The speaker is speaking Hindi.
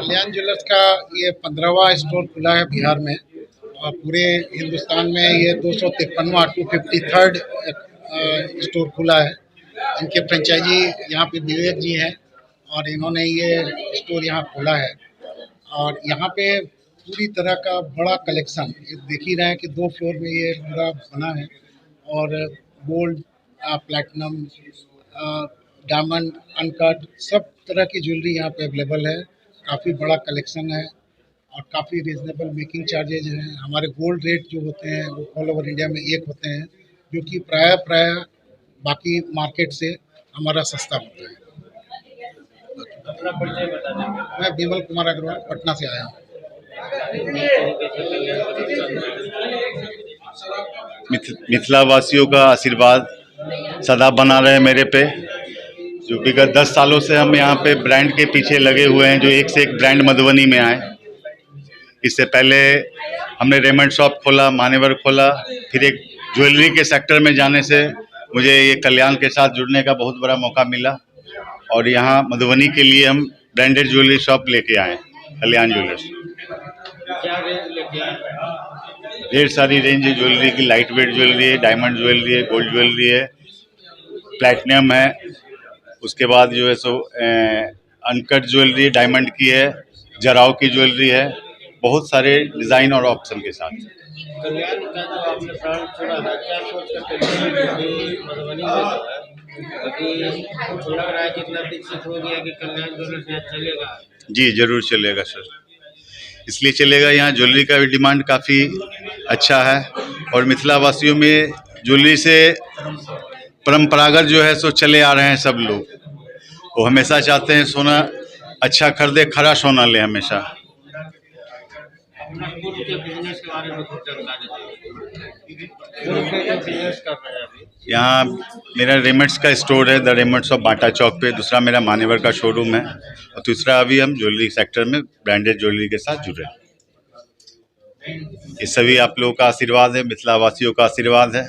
कल्याण ज्वेलर्स का ये 15वां स्टोर खुला है बिहार में और पूरे हिंदुस्तान में ये 253वां 253rd स्टोर खुला है। इनके फ्रेंचाइजी यहाँ पे विवेक जी हैं और इन्होंने ये स्टोर यहाँ खोला है और यहाँ पे पूरी तरह का बड़ा कलेक्शन, ये देख ही रहे हैं कि 2 फ्लोर में ये पूरा बना है और गोल्ड, प्लैटिनम, डायमंड, अनकट सब तरह की ज्वेलरी यहाँ पे अवेलेबल है। काफ़ी बड़ा कलेक्शन है और काफ़ी रीजनेबल मेकिंग चार्जेज हैं। हमारे गोल्ड रेट जो होते हैं वो ऑल ओवर इंडिया में एक होते हैं, जो कि प्राय बाकी मार्केट से हमारा सस्ता होता है। अपना परिचय बता देंगे। मैं विमल कुमार अग्रवाल पटना से आया हूँ। मिथिला वासियों का आशीर्वाद सदा बना रहे मेरे पे। जो विगत 10 सालों से हम यहाँ पे ब्रांड के पीछे लगे हुए हैं, जो एक से एक ब्रांड मधुबनी में आए। इससे पहले हमने रेमंड शॉप खोला, मान्यवर खोला, फिर एक ज्वेलरी के सेक्टर में जाने से मुझे ये कल्याण के साथ जुड़ने का बहुत बड़ा मौका मिला और यहाँ मधुबनी के लिए हम ब्रांडेड ज्वेलरी शॉप लेके आए, कल्याण ज्वेलर्स। क्या रेंज लेके आए? ढेर सारी रेंज है ज्वेलरी की। लाइट वेट ज्वेलरी है, डायमंड ज्वेलरी है, गोल्ड ज्वेलरी है, प्लैटिनम है, उसके बाद जो है सो अनकट ज्वेलरी डायमंड की है, जराव की ज्वेलरी है, बहुत सारे डिज़ाइन और ऑप्शन के साथ। कल्याण का जो आपने ब्रांड छोड़ा है, क्या सोच कर मधुबनी में जो है अभी लग रहा है कि इतना विकसित हो गया कि कल्याण ज्वेलर्स यहाँ चलेगा? जी जरूर चलेगा सर, इसलिए चलेगा। यहाँ ज्वेलरी का भी डिमांड काफ़ी अच्छा है और मिथिला वासियों में ज्वेलरी से परंपरागत जो है सो चले आ रहे हैं सब लोग। वो हमेशा चाहते हैं सोना अच्छा खरीदे, खरा सोना ले हमेशा। अपना खुद के बिजनेस के बारे में कुछ जानकारी दीजिए। खुद के जो बिजनेस कर रहे हैं अभी? यहाँ मेरा रेमंड्स का स्टोर है, द रेमंड्स ऑफ बाटा चौक पे। दूसरा मेरा मान्यवर का शोरूम है और तीसरा अभी हम ज्वेलरी सेक्टर में ब्रांडेड ज्वेलरी के साथ जुड़े हैं। ये सभी आप लोगों का आशीर्वाद है, मिथिला वासियों का आशीर्वाद है।